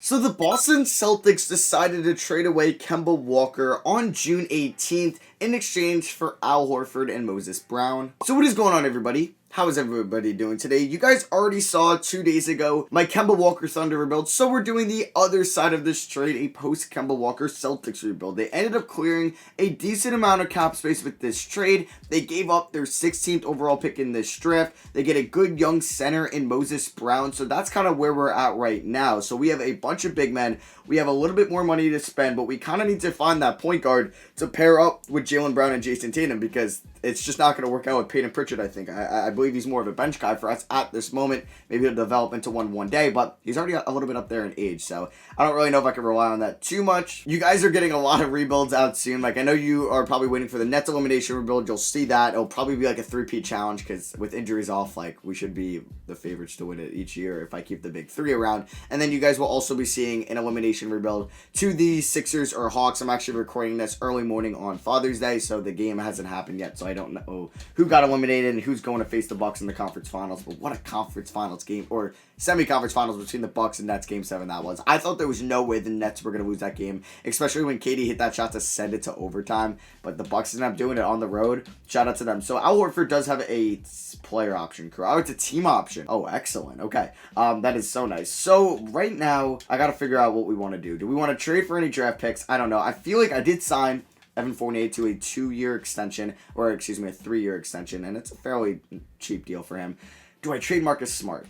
So the Boston Celtics decided to trade away Kemba Walker on June 18th in exchange for Al Horford and Moses Brown. So what is going on, everybody? How is everybody doing today? You guys already saw 2 days ago my Kemba Walker Thunder rebuild, so we're doing the other side of this trade, a post-Kemba Walker Celtics rebuild. They ended up clearing a decent amount of cap space with this trade. They gave up their 16th overall pick in this draft. They get a good young center in Moses Brown, so that's kind of where we're at right now. So we have a bunch of big men. We have a little bit more money to spend, but we kind of need to find that point guard to pair up with Jaylen Brown and Jason Tatum, because it's just not going to work out with Peyton Pritchard, I think. I believe he's more of a bench guy for us at this moment. Maybe he'll develop into one day, but he's already a little bit up there in age, so I don't really know if I can rely on that too much. You guys are getting a lot of rebuilds out soon. Like, I know you are probably waiting for the Nets elimination rebuild. You'll see that. It'll probably be like a three-peat challenge, because with injuries off, like, we should be the favorites to win it each year if I keep the big three around. And then you guys will also be seeing an elimination rebuild to the Sixers or Hawks. I'm actually recording this early morning on Father's Day, so the game hasn't happened yet, so I don't know who got eliminated and who's going to face the Bucks in the conference finals. But what a conference finals game, or semi-conference finals between the Bucks and Nets game 7 that was. I thought there was no way the Nets were going to lose that game, especially when Giddey hit that shot to send it to overtime. But the Bucks ended up doing it on the road. Shout out to them. So Al Horford does have a player option. Oh, it's a team option. Oh, excellent. Okay. That is so nice. So right now, I got to figure out what we want to do. Do we want to trade for any draft picks? I don't know. I feel like I did sign Evan Fournier to a 2-year extension, or excuse me, a 3-year extension, and it's a fairly cheap deal for him. Do I trade Marcus Smart?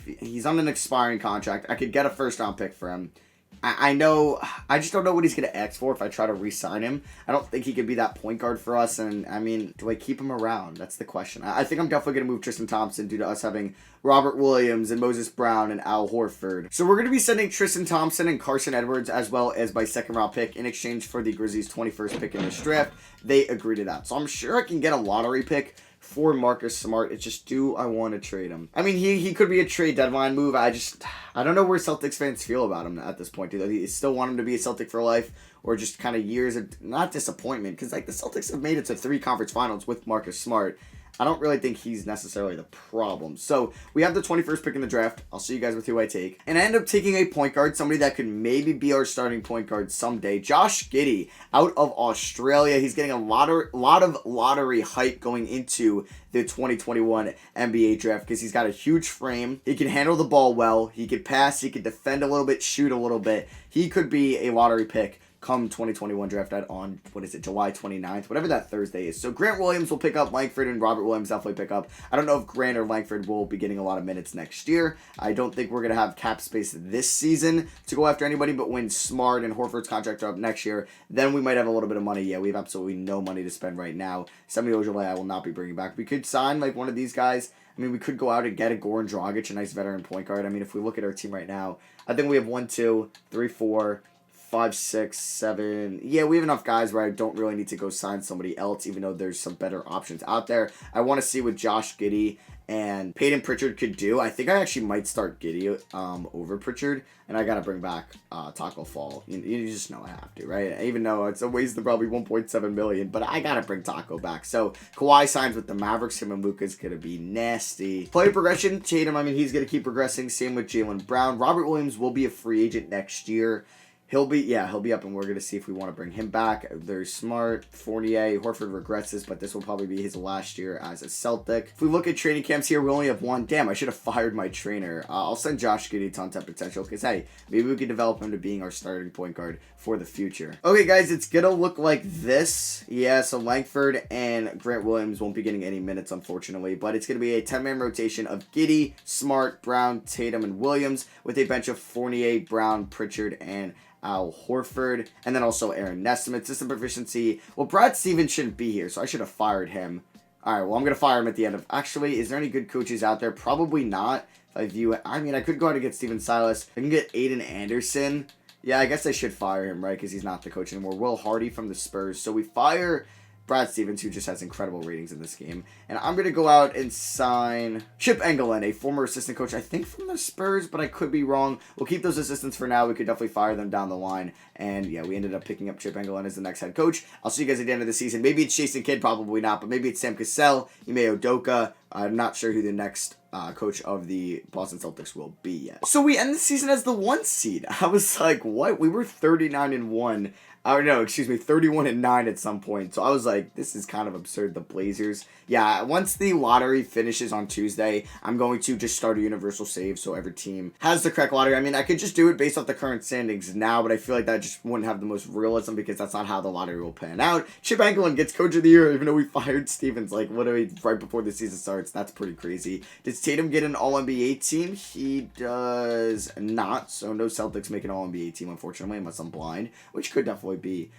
He's on an expiring contract. I could get a first-round pick for him. I know, I just don't know what he's going to ask for if I try to re-sign him. I don't think he could be that point guard for us, and I mean, do I keep him around? That's the question. I think I'm definitely going to move Tristan Thompson due to us having Robert Williams and Moses Brown and Al Horford. So we're going to be sending Tristan Thompson and Carson Edwards as well as my second-round pick in exchange for the Grizzlies' 21st pick in this draft. They agree to that. So I'm sure I can get a lottery pick for Marcus Smart. It's just, do I want to trade him? I mean, he could be a trade deadline move. I don't know where Celtics fans feel about him at this point. Do they still want him to be a Celtic for life, or just kind of years of, not disappointment? Because, like, the Celtics have made it to 3 conference finals with Marcus Smart. I don't really think he's necessarily the problem. So we have the 21st pick in the draft. I'll see you guys with who I take. And I end up taking a point guard, somebody that could maybe be our starting point guard someday. Josh Giddey out of Australia. He's getting a lot of lottery hype going into the 2021 NBA draft because he's got a huge frame. He can handle the ball well. He can pass. He can defend a little bit, shoot a little bit. He could be a lottery pick come 2021 draft on, July 29th, whatever that Thursday is. So Grant Williams will pick up Langford, and Robert Williams definitely pick up. I don't know if Grant or Langford will be getting a lot of minutes next year. I don't think we're going to have cap space this season to go after anybody, but when Smart and Horford's contract are up next year, then we might have a little bit of money. Yeah, we have absolutely no money to spend right now. Semi Ojeleye I will not be bringing back. We could sign like one of these guys. I mean, we could go out and get a Goran Dragic, a nice veteran point guard. I mean, if we look at our team right now, I think we have 1, 2, 3, 4, 5, 6, 7. Yeah, we have enough guys where I don't really need to go sign somebody else, even though there's some better options out there. I want to see what Josh Giddey and Peyton Pritchard could do. I think I actually might start Giddey over Pritchard, and I got to bring back Taco Fall. You just know I have to, right? Even though it's a waste of probably $1.7 million, but I got to bring Taco back. So Kawhi signs with the Mavericks. Him and Luka's going to be nasty. Player progression, Tatum, I mean, he's going to keep progressing. Same with Jaylen Brown. Robert Williams will be a free agent next year. He'll be up, and we're going to see if we want to bring him back. Very smart. Fournier, Horford regrets this, but this will probably be his last year as a Celtic. If we look at training camps here, we only have 1. Damn, I should have fired my trainer. I'll send Josh Giddey to untapped potential, because, hey, maybe we can develop him to being our starting point guard for the future. Okay, guys, it's going to look like this. Yeah, so Langford and Grant Williams won't be getting any minutes, unfortunately, but it's going to be a 10-man rotation of Giddey, Smart, Brown, Tatum, and Williams, with a bench of Fournier, Brown, Pritchard, and Al Horford, and then also Aaron Nesmith. System proficiency. Well, Brad Stevens shouldn't be here, so I should have fired him. All right, well, I'm going to fire him at the end of... Actually, is there any good coaches out there? Probably not. If I view it... I mean, I could go out and get Steven Silas. I can get Aiden Anderson. Yeah, I guess I should fire him, right? Because he's not the coach anymore. Will Hardy from the Spurs. So we fire Brad Stevens, who just has incredible ratings in this game. And I'm going to go out and sign Chip Engelland, a former assistant coach, I think from the Spurs, but I could be wrong. We'll keep those assistants for now. We could definitely fire them down the line. And yeah, we ended up picking up Chip Engelland as the next head coach. I'll see you guys at the end of the season. Maybe it's Jason Kidd, probably not, but maybe it's Sam Cassell, Ime Udoka, I'm not sure who the next coach of the Boston Celtics will be yet. So we end the season as the 1 seed. I was like, what? We were 39-1. Oh, no, excuse me, 31-9 at some point. So I was like, this is kind of absurd, the Blazers. Yeah, once the lottery finishes on Tuesday, I'm going to just start a universal save so every team has the correct lottery. I mean, I could just do it based off the current standings now, but I feel like that just wouldn't have the most realism because that's not how the lottery will pan out. Chip Anglin gets coach of the year, even though we fired Stevens, like, literally right before the season starts. That's pretty crazy. Does Tatum get an All-NBA team? He does not, so no Celtics make an All-NBA team, unfortunately, unless I'm blind, which could definitely be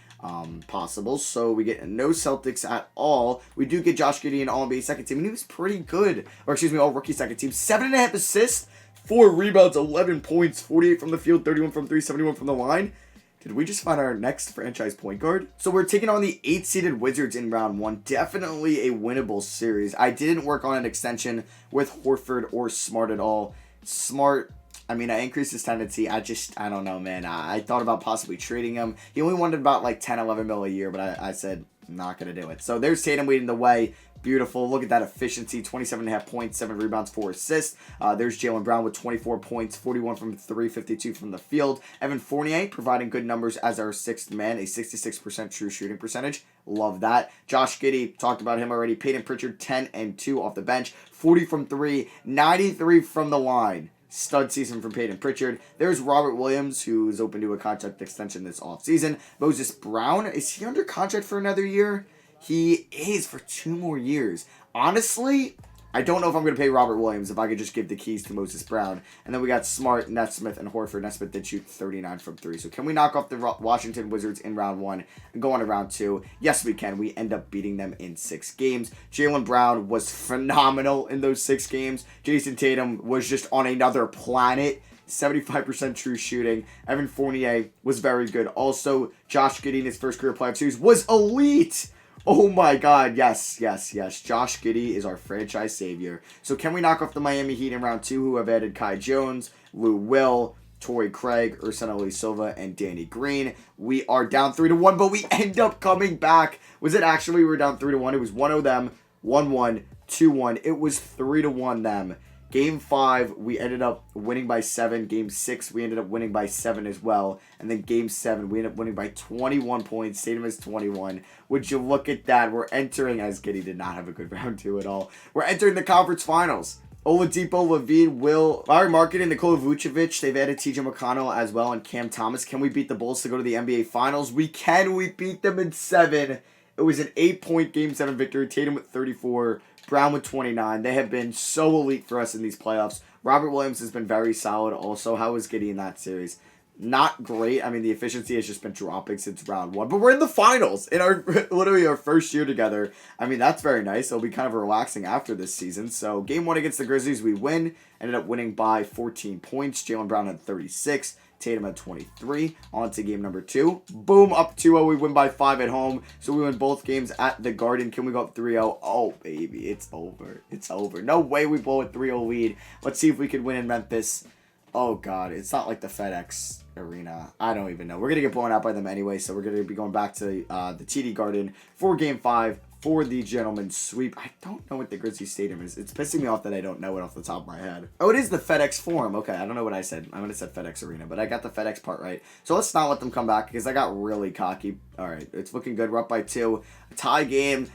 possible. So we get no Celtics at all. We do get Josh Giddey an All-NBA second team, and he was pretty good. Or excuse me, All-Rookie second team. 7.5 assists, 4 rebounds, 11 points, 48 from the field, 31 from 3, 71 from the line. Did we just find our next franchise point guard? So we're taking on the 8-seeded Wizards in round 1. Definitely a winnable series. I didn't work on an extension with Horford or Smart at all. Smart, I mean, I increased his tendency. I don't know, man. I thought about possibly trading him. He only wanted about like 10, 11 mil a year, but I said, not going to do it. So there's Tatum leading the way. Beautiful. Look at that efficiency. 27.5 points, 7 rebounds, 4 assists. There's Jaylen Brown with 24 points, 41 from 3, 52 from the field. Evan Fournier providing good numbers as our 6th man, a 66% true shooting percentage. Love that. Josh Giddey, talked about him already. Peyton Pritchard, 10 and 2 off the bench. 40 from 3, 93 from the line. Stud season from Peyton Pritchard. There's Robert Williams, who is open to a contract extension this offseason. Moses Brown, is he under contract for another year? He is for 2 more years. Honestly, I don't know if I'm going to pay Robert Williams if I could just give the keys to Moses Brown. And then we got Smart, Nesmith, and Horford. Nesmith did shoot 39 from 3. So can we knock off the Washington Wizards in round 1 and go on to round 2? Yes, we can. We end up beating them in 6 games. Jaylen Brown was phenomenal in those 6 games. Jason Tatum was just on another planet. 75% true shooting. Evan Fournier was very good. Also, Josh Giddey in his first career playoff series was elite. Oh my god, yes. Josh Giddey is our franchise savior. So can we knock off the Miami Heat in round 2, who have added Kai Jones, Lou Will, Torrey Craig, Ursan Ilyasova, and Danny Green? We are down 3-1, but we end up coming back. Was it actually we were down 3-1? It was 1-0 them, 1-1, 2-1. It was 3-1 them. Game 5, we ended up winning by 7. Game 6, we ended up winning by 7 as well. And then Game 7, we ended up winning by 21 points. Tatum is 21. Would you look at that? We're entering, as Giddey did not have a good round 2 at all. We're entering the conference finals. Oladipo, Levine, Will, Larry Market, and Nikola Vucevic. They've added TJ McConnell as well and Cam Thomas. Can we beat the Bulls to go to the NBA Finals? We can. We beat them in 7. It was an 8-point Game 7 victory. Tatum with 34. Brown with 29. They have been so elite for us in these playoffs. Robert Williams has been very solid also. How was Giddey in that series? Not great. I mean, the efficiency has just been dropping since round 1. But we're in the finals in our literally our first year together. I mean, that's very nice. It'll be kind of relaxing after this season. So, Game 1 against the Grizzlies, we win. Ended up winning by 14 points. Jaylen Brown had 36. Tatum at 23. On to game number 2. Boom, up 2-0. We win by 5 at home. So we win both games at the Garden. Can we go up 3-0? Oh, baby, it's over. It's over. No way we blow a 3-0 lead. Let's see if we could win in Memphis. Oh, God, it's not like the FedEx Arena. I don't even know. We're going to get blown out by them anyway, so we're going to be going back to the TD Garden for Game 5 for the gentleman's sweep. I don't know what the Grizzlies Stadium is. It's pissing me off that I don't know it off the top of my head. Oh, it is the FedEx Forum. Okay, I don't know what I said. I would have said FedEx Arena, but I got the FedEx part right. So let's not let them come back because I got really cocky. All right, it's looking good. We're up by 2. A tie game.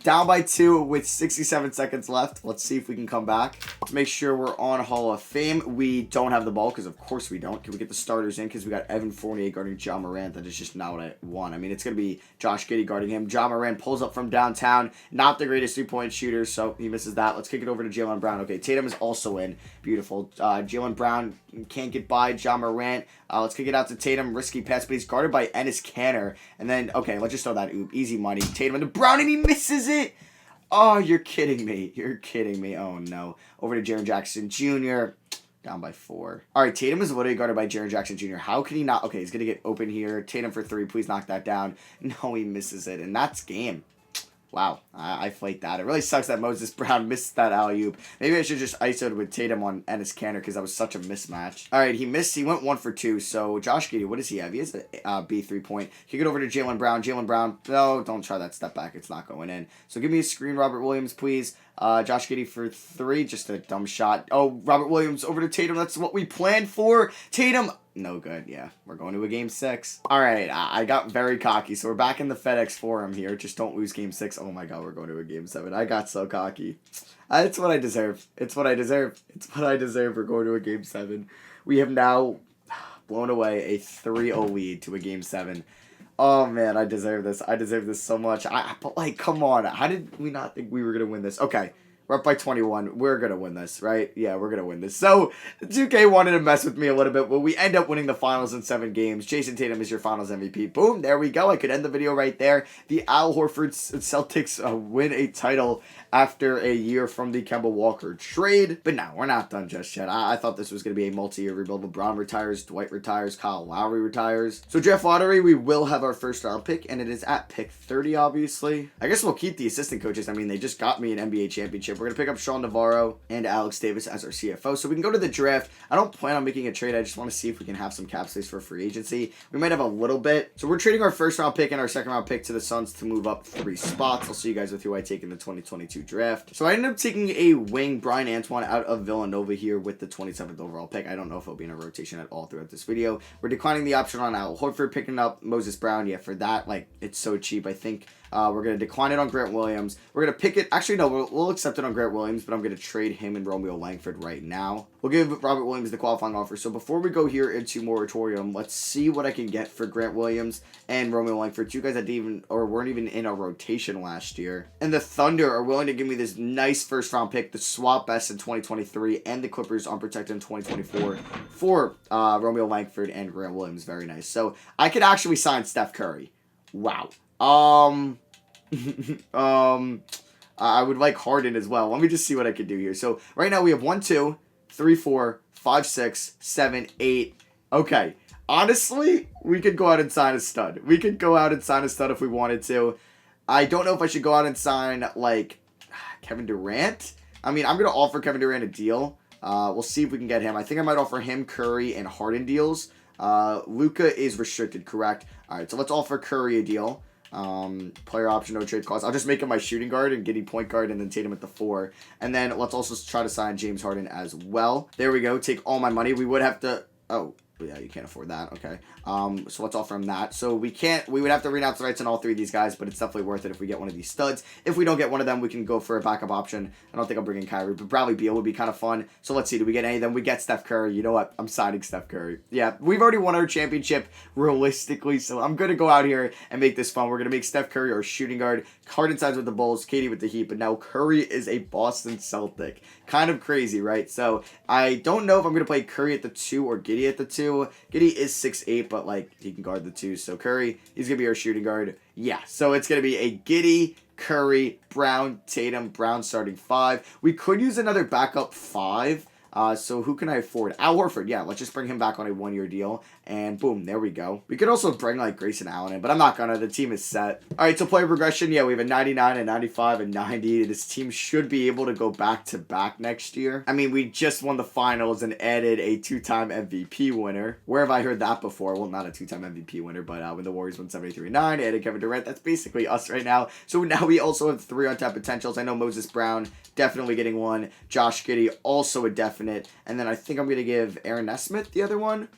Down by 2 with 67 seconds left. Let's see if we can come back. Let's make sure we're on Hall of Fame. We don't have the ball because, of course, we don't. Can we get the starters in? Because we got Evan Fournier guarding Ja Morant. That is just not what I want. I mean, it's going to be Josh Giddey guarding him. Ja Morant pulls up from downtown. Not the greatest three-point shooter, so he misses that. Let's kick it over to Jaylen Brown. Okay, Tatum is also in. Beautiful. Jaylen Brown can't get by Ja Morant. Let's kick it out to Tatum. Risky pass, but he's guarded by Enes Kanter. And then, okay, let's just throw that oop. Easy money. Tatum into Brown, and he misses it. Oh, you're kidding me. You're kidding me. Oh, no. Over to Jaren Jackson Jr. Down by 4. All right, Tatum is literally guarded by Jaren Jackson Jr. How can he not? Okay, he's going to get open here. Tatum for 3. Please knock that down. No, he misses it. And that's game. Wow, I flaked that. It really sucks that Moses Brown missed that alley-oop. Maybe I should just ISO'd with Tatum on Enes Kanter because that was such a mismatch. All right, he missed. He went 1 for 2. So Josh Giddey, what does he have? He has a B 3-point. Kick it over to Jaylen Brown. Jaylen Brown, no, don't try that step back. It's not going in. So give me a screen, Robert Williams, please. Josh Giddey for 3, just a dumb shot. Oh, Robert Williams over to Tatum. That's what we planned for. Tatum, no good. Yeah, we're going to a game 6. All right, I got very cocky, so we're back in the FedEx Forum here. Just don't lose game 6. Oh my God, we're going to a game 7. I got so cocky. It's what I deserve. It's what I deserve. It's what I deserve. We're going to a game 7. We have now blown away a 3-0 lead to a game 7. Oh man, I deserve this. I deserve this so much. But like, come on. How did we not think we were gonna win this? Okay, we're up by 21. We're gonna win this, right? Yeah, we're gonna win this. So 2K wanted to mess with me a little bit, but we end up winning the finals in 7 games. Jason Tatum is your finals MVP. Boom, there we go. I could end the video right there. The Al Horford Celtics win a title after a year from the Kemba Walker trade. But no, we're not done just yet. I thought this was going to be a multi-year rebuild. LeBron retires, Dwight retires, Kyle Lowry retires. So draft lottery, we will have our first round pick, and it is at pick 30, obviously. I guess we'll keep the assistant coaches. I mean, they just got me an NBA championship. We're going to pick up Sean Navarro and Alex Davis as our CFO. So we can go to the draft. I don't plan on making a trade. I just want to see if we can have some cap space for free agency. We might have a little bit. So we're trading our first round pick and our second round pick to the Suns to move up 3 spots. I'll see you guys with who I take in the 2022 draft. So I ended up taking a wing, Brian Antoine, out of Villanova here with the 27th overall pick. I don't know if he'll be in a rotation at all throughout this video. We're declining the option on Al Horford, picking up Moses Brown. Yeah, for that, like, it's so cheap. I think we're going to decline it on Grant Williams. We're going to pick it. Actually, no, we'll accept it on Grant Williams, but I'm going to trade him and Romeo Langford right now. We'll give Robert Williams the qualifying offer. So before we go here into moratorium, let's see what I can get for Grant Williams and Romeo Langford. 2 guys that didn't even, or weren't even in a rotation last year. And the Thunder are willing to give me this nice first round pick, the swap best in 2023, and the Clippers unprotected in 2024 for Romeo Langford and Grant Williams. Very nice. So I could actually sign Steph Curry. Wow. I would like Harden as well. Let me just see what I could do here. So right now we have 1, 2, 3, 4, 5, 6, 7, 8. Okay. Honestly, we could go out and sign a stud. We could go out and sign a stud if we wanted to. I don't know if I should go out and sign, like, Kevin Durant. I mean, I'm going to offer Kevin Durant a deal. We'll see if we can get him. I think I might offer him Curry and Harden deals. Luka is restricted, correct? All right, so let's offer Curry a deal. Player option, no trade cost. I'll just make him my shooting guard and Giddey point guard and then Tatum at the 4. And then let's also try to sign James Harden as well. There we go. Take all my money. We would have to... Oh, yeah, you can't afford that. Okay. So let's offer him that. So we would have to renounce the rights on all 3 of these guys, but it's definitely worth it if we get one of these studs. If we don't get one of them, we can go for a backup option. I don't think I'll bring in Kyrie, but Bradley Beal would be kind of fun. So let's see. Do we get any of them? We get Steph Curry. You know what? I'm signing Steph Curry. Yeah, we've already won our championship realistically, so I'm going to go out here and make this fun. We're going to make Steph Curry our shooting guard. Harden sides with the Bulls, KD with the Heat, but now Curry is a Boston Celtic. Kind of crazy, right? So I don't know if I'm going to play Curry at the 2 or Giddey at the 2. Giddey is 6'8", but like he can guard the 2. So Curry, he's going to be our shooting guard. Yeah, so it's going to be a Giddey, Curry, Brown, Tatum, Brown starting 5. We could use another backup 5. So who can I afford? Al Horford. Yeah, let's just bring him back on a 1-year deal. And boom, there we go. We could also bring like Grayson Allen in, but I'm not gonna. The team is set. All right, so player progression. Yeah, we have a 99, a 95, and 90. This team should be able to go back-to-back next year. I mean, we just won the finals and added a 2-time MVP winner. Where have I heard that before? Well, not a 2-time MVP winner, but when the Warriors won 73-9, added Kevin Durant. That's basically us right now. So now we also have 3 untapped potentials. I know Moses Brown definitely getting 1. Josh Giddey also a definite. And then I think I'm going to give Aaron Nesmith the other one.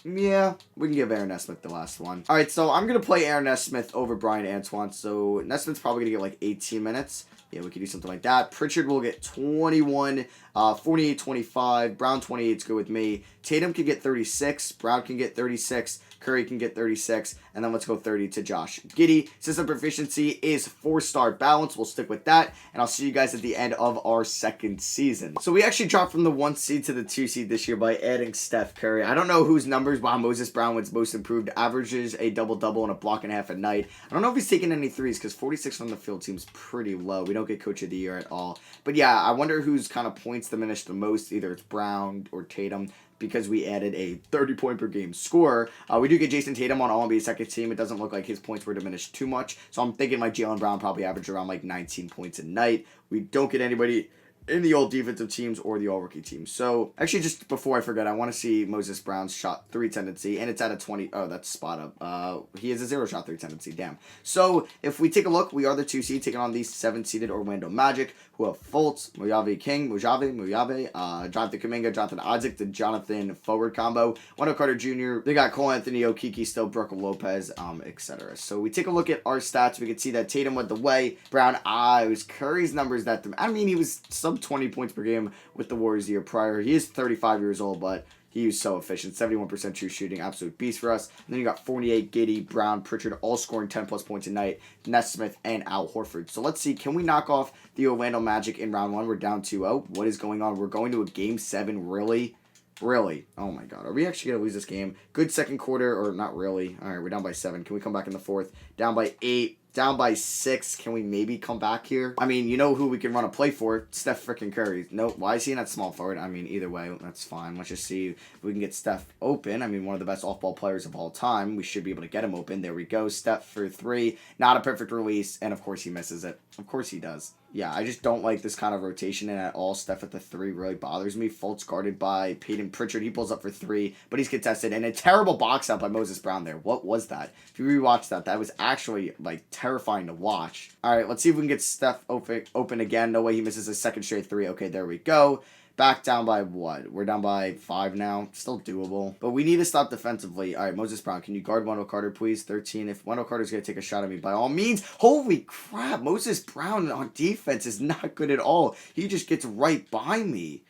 Yeah, we can give Aaron Nesmith the last one. All right, so I'm going to play Aaron Nesmith over Brian Antoine. So Nesmith's probably going to get like 18 minutes. Yeah, we could do something like that. Pritchard will get 21, 48, 25. Brown 28 is good with me. Tatum can get 36. Brown can get 36. Curry can get 36, and then let's go 30 to Josh Giddey. System proficiency is 4-star balance. We'll stick with that, and I'll see you guys at the end of our second season. So we actually dropped from the 1 seed to the 2 seed this year by adding Steph Curry. I don't know whose numbers. Wow, Moses Brown wins most improved, averages a double-double and a block and a half a night. I don't know if he's taking any threes because 46 from the field seems pretty low. We don't get Coach of the Year at all. But yeah, I wonder whose kind of points diminished the most. Either it's Brown or Tatum, because we added a 30-point per game scorer. We do get Jason Tatum on All-NBA second team. It doesn't look like his points were diminished too much. So I'm thinking like Jaylen Brown probably averaged around like 19 points a night. We don't get anybody in the all defensive teams or the all rookie teams. So actually, just before I forget, I want to see Moses Brown's shot 3 tendency, and it's at a 20. Oh, that's spot up. He has a 0 shot 3 tendency. Damn. So if we take a look, we are the 2 seed taking on the 7 seeded Orlando Magic, who have Fultz, Mojave, Jonathan Kuminga, Jonathan Isaac, the Jonathan forward combo, Wendell Carter Jr. They got Cole Anthony, Okiki, still Brooke Lopez, etc. So we take a look at our stats. We can see that Tatum went the way. Brown, it was Curry's numbers that he was sub 20 points per game with the Warriors the year prior. He is 35 years old, but he was so efficient. 71% true shooting. Absolute beast for us. And then you got Fournier, Giddey, Brown, Pritchard, all scoring 10-plus points a night. Nesmith, and Al Horford. So let's see. Can we knock off the Orlando Magic in round 1? We're down 2-0. What is going on? We're going to a game 7. Really? Really? Oh, my God. Are we actually going to lose this game? Good second quarter, or not really. All right, we're down by 7. Can we come back in the 4th? Down by 8. Down by 6. Can we maybe come back here? I mean, you know who we can run a play for? Steph freaking Curry. No, why is he not small forward? I mean, either way, that's fine. Let's just see if we can get Steph open. I mean, one of the best off-ball players of all time. We should be able to get him open. There we go. Steph for 3. Not a perfect release. And, of course, he misses it. Of course he does. Yeah, I just don't like this kind of rotation and at all. Steph at the 3 really bothers me. Fultz guarded by Peyton Pritchard. He pulls up for 3, but he's contested. And a terrible box out by Moses Brown there. What was that? If you rewatch that, that was actually, terrifying to watch. All right, let's see if we can get Steph open again. No way he misses a second straight 3. Okay, there we go. Back down by what? We're down by 5 now. Still doable. But we need to stop defensively. All right, Moses Brown, can you guard Wendell Carter, please? 13. If Wendell Carter's going to take a shot at me, by all means. Holy crap. Moses Brown on defense is not good at all. He just gets right by me.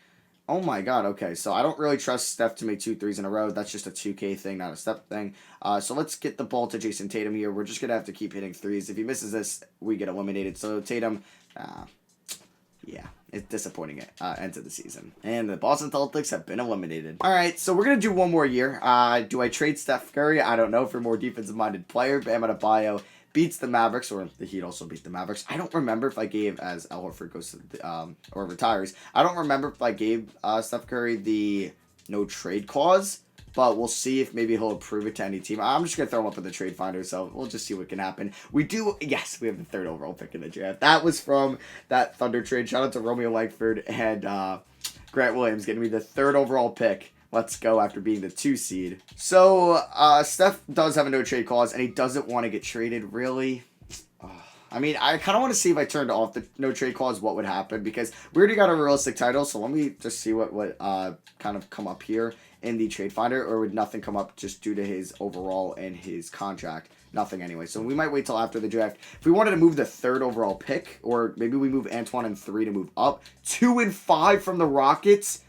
Oh my God. Okay, so I don't really trust Steph to make 2 threes in a row. That's just a 2K thing, not a step thing. So let's get the ball to Jason Tatum here. We're just going to have to keep hitting 3s. If he misses this, we get eliminated. So Tatum, yeah, it's disappointing end of the season. And the Boston Celtics have been eliminated. All right, so we're going to do one more year. Do I trade Steph Curry? I don't know, for a more defensive-minded player. Bam Adebayo beats the Mavericks, or the Heat also beat the Mavericks. I don't remember if I gave, as Al Horford goes to the, or retires, I don't remember if I gave Steph Curry the no trade clause. But we'll see if maybe he'll approve it to any team. I'm just going to throw him up in the trade finder, so we'll just see what can happen. We do, yes, we have the 3rd overall pick in the draft. That was from that Thunder trade. Shout out to Romeo Langford and Grant Williams getting me the 3rd overall pick. Let's go after being the 2 seed. So, Steph does have a no trade clause, and he doesn't want to get traded, really. I mean, I kind of want to see if I turned off the no trade clause, what would happen, because we already got a realistic title, so let me just see what kind of come up here in the trade finder, or would nothing come up just due to his overall and his contract? Nothing anyway, so we might wait till after the draft. If we wanted to move the 3rd overall pick, or maybe we move Antoine in 3 to move up, 2 and 5 from the Rockets.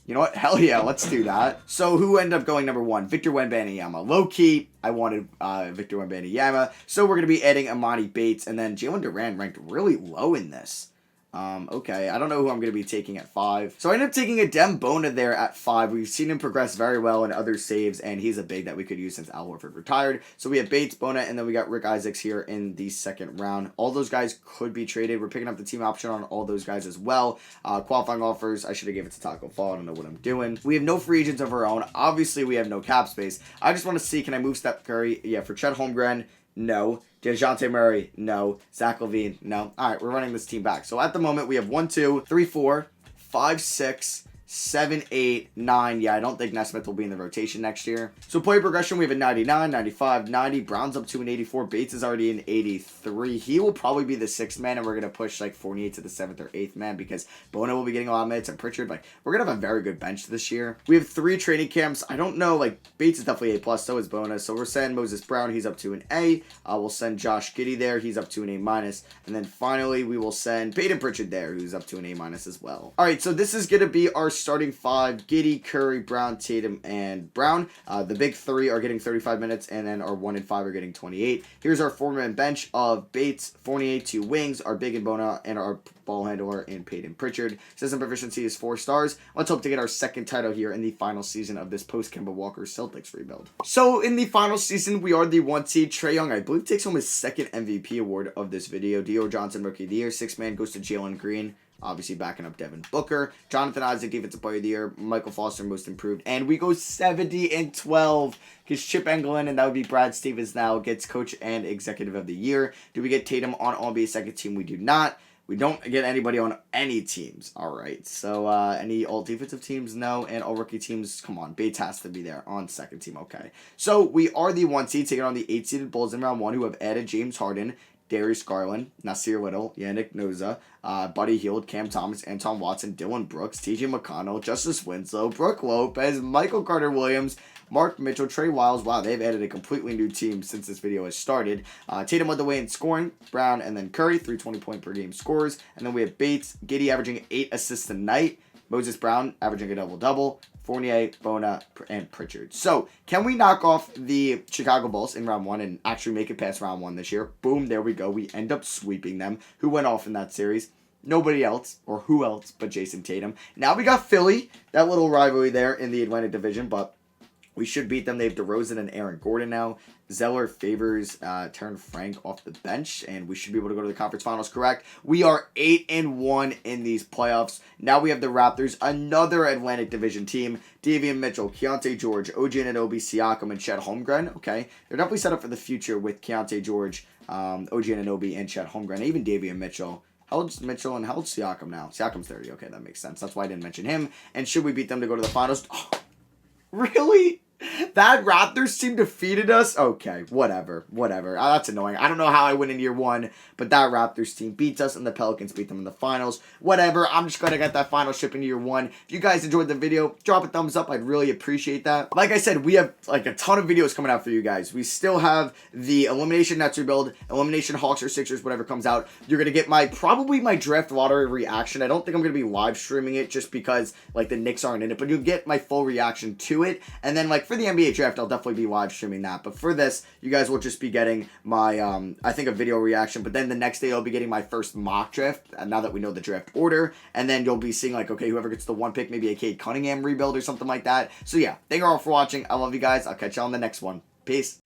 You know what? Hell yeah, let's do that. So who ended up going number 1? Victor Wembanyama. Low-key, I wanted Victor Wembanyama. So we're going to be adding Emoni Bates. And then Jalen Duran ranked really low in this. Okay, I don't know who I'm going to be taking at 5. So I ended up taking a Dem Bona there at 5. We've seen him progress very well in other saves, and he's a big that we could use since Al Horford retired. So we have Bates, Bona, and then we got Rick Isaacs here in the 2nd round. All those guys could be traded. We're picking up the team option on all those guys as well. Qualifying offers, I should have gave it to Taco Fall. I don't know what I'm doing. We have no free agents of our own. Obviously, we have no cap space. I just want to see, can I move Steph Curry? Yeah, for Chet Holmgren, no. DeJounte Murray, no. Zach LaVine, no. All right, we're running this team back. So at the moment, we have 1, 2, 3, 4, 5, 6, 7, 8, 9. Yeah, I don't think Nesmith will be in the rotation next year. So player progression, we have a 99, 95, 90. Brown's up to an 84. Bates is already an 83. He will probably be the 6th man, and we're going to push Fournier to the 7th or 8th man because Bono will be getting a lot of minutes, and Pritchard, we're going to have a very good bench this year. We have 3 training camps. I don't know, Bates is definitely A+, so is Bono. So we're sending Moses Brown. He's up to an A. We'll send Josh Giddey there. He's up to an A-. And then finally, we will send Peyton Pritchard there, who's up to an A- as well. All right, so this is going to be our starting 5. Giddey, Curry, Brown, Tatum, and Brown. The big 3 are getting 35 minutes, and then our 1 and 5 are getting 28. Here's our 4-man bench of Bates, Fournier, 2 wings, our big and Bona, and our ball handler in Peyton Pritchard. System proficiency is 4 stars. Let's hope to get our 2nd title here in the final season of this post-Kemba Walker Celtics rebuild. So in the final season, we are the 1 seed. Trae Young, I believe, takes home his 2nd MVP award of this video. D.O. Johnson, Rookie of the Year. 6th man goes to Jalen Green. Obviously backing up Devin Booker. Jonathan Isaac, Defensive Player of the Year. Michael Foster, Most Improved. And we go 70-12 because Chip Engelland, and that would be Brad Stevens now, gets Coach and Executive of the Year. Do we get Tatum on All-NBA 2nd team? We do not. We don't get anybody on any teams. All right. So any all defensive teams? No. And all rookie teams? Come on. Bates has to be there on second team. Okay. So we are the 1 seed taking on the 8 seeded Bulls in round 1 who have added James Harden, Darius Garland, Nasir Little, Yannick Noza, Buddy Hield, Cam Thomas, Anton Watson, Dylan Brooks, TJ McConnell, Justice Winslow, Brooke Lopez, Michael Carter-Williams, Mark Mitchell, Trey Wiles. Wow, they've added a completely new team since this video has started. Tatum led the way in scoring, Brown, and then Curry, 320 per game scores. And then we have Bates, Giddey averaging 8 assists a night, Moses Brown averaging a double-double, Fournier, Bona, and Pritchard. So, can we knock off the Chicago Bulls in round 1 and actually make it past round 1 this year? Boom, there we go. We end up sweeping them. Who went off in that series? Nobody else, or who else but Jason Tatum. Now we got Philly, that little rivalry there in the Atlantic Division, but we should beat them. They have DeRozan and Aaron Gordon now. Zeller favors turned Frank off the bench, and we should be able to go to the conference finals, correct? We are 8-1 in these playoffs. Now we have the Raptors, another Atlantic Division team. Davion Mitchell, Keontae George, OG Anunoby, Siakam, and Chet Holmgren. Okay, they're definitely set up for the future with Keontae George, OG Anunoby, and Chet Holmgren, even Davion Mitchell. How old's Mitchell and how old's Siakam now? Siakam's 30. Okay, that makes sense. That's why I didn't mention him. And should we beat them to go to the finals? Oh, really? That Raptors team defeated us? Okay, whatever. That's annoying. I don't know how I win in year 1, but that Raptors team beats us and the Pelicans beat them in the finals. Whatever, I'm just going to get that final ship in year 1. If you guys enjoyed the video, drop a thumbs up. I'd really appreciate that. Like I said, we have like a ton of videos coming out for you guys. We still have the Elimination Nets rebuild, Elimination Hawks or Sixers, whatever comes out. You're going to get probably my draft lottery reaction. I don't think I'm going to be live streaming it just because like the Knicks aren't in it, but you'll get my full reaction to it. And then like for the NBA draft, I'll definitely be live streaming that. But for this, you guys will just be getting my, I think a video reaction. But then the next day, you'll be getting my first mock draft. And now that we know the draft order. And then you'll be seeing like, okay, whoever gets the 1 pick, maybe a Cade Cunningham rebuild or something like that. So yeah, thank you all for watching. I love you guys. I'll catch you on the next one. Peace.